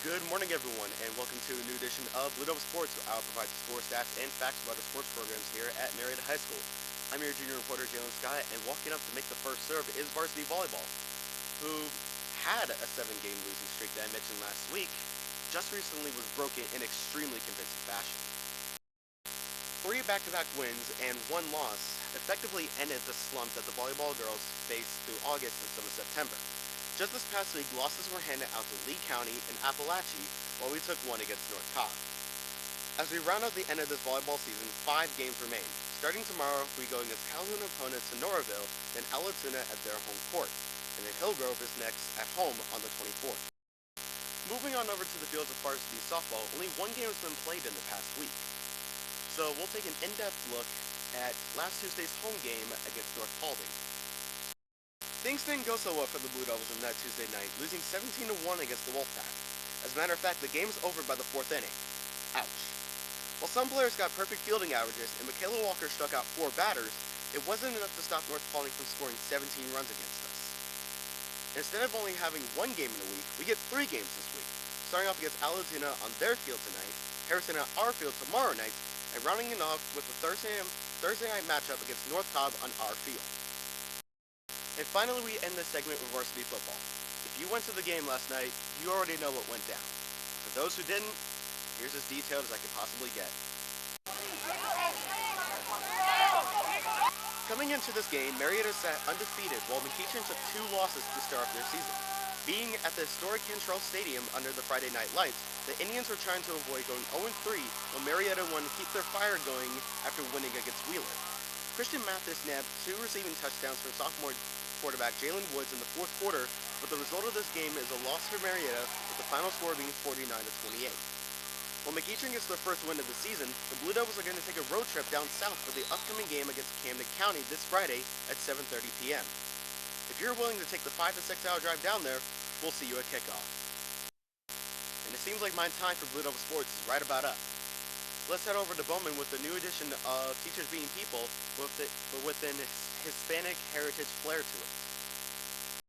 Good morning, everyone, and welcome to a new edition of Blue Devil Sports. I'll provide score stats and facts about the sports programs here at Marietta High School. I'm your junior reporter, Jaylan Scott, and walking up to make the first serve is varsity volleyball, who had a 7-game losing streak that I mentioned last week, just recently was broken in extremely convincing fashion. 3 back-to-back wins and 1 loss effectively ended the slump that the volleyball girls faced through August and some of September. Just this past week, losses were handed out to Lee County and Appalachia, while we took 1 against North Cobb. As we round out the end of this volleyball season, 5 games remain. Starting tomorrow, we go against Calhoun opponents Sonoraville, then Alatuna at their home court, and then Hillgrove is next at home on the 24th. Moving on over to the fields of varsity softball, only 1 game has been played in the past week. So we'll take an in-depth look at last Tuesday's home game against North Paulding. Things didn't go so well for the Blue Devils on that Tuesday night, losing 17-1 against the Wolfpack. As a matter of fact, the game was over by the 4th inning. Ouch. While some players got perfect fielding averages and Michaela Walker struck out 4 batters, it wasn't enough to stop North Paulding from scoring 17 runs against us. Instead of only having 1 game in a week, we get 3 games this week, starting off against Alatuna on their field tonight, Harrison at our field tomorrow night, and rounding it off with the Thursday night matchup against North Cobb on our field. And finally, we end this segment with varsity football. If you went to the game last night, you already know what went down. For those who didn't, here's as detailed as I could possibly get. Coming into this game, Marietta sat undefeated while McEachern took 2 losses to start off their season. Being at the historic Cantrell Stadium under the Friday night lights, the Indians were trying to avoid going 0-3 while Marietta wanted to keep their fire going after winning against Wheeler. Christian Mathis nabbed 2 receiving touchdowns from sophomore quarterback Jalen Woods in the 4th quarter, but the result of this game is a loss for Marietta, with the final score being 49-28. While McEachern gets their first win of the season, the Blue Devils are going to take a road trip down south for the upcoming game against Camden County this Friday at 7:30 p.m. If you're willing to take the 5 to 6 hour drive down there, we'll see you at kickoff. And it seems like my time for Blue Devil Sports is right about up. Let's head over to Bowman with the new edition of Teachers Being People, but with an Hispanic heritage flair to it.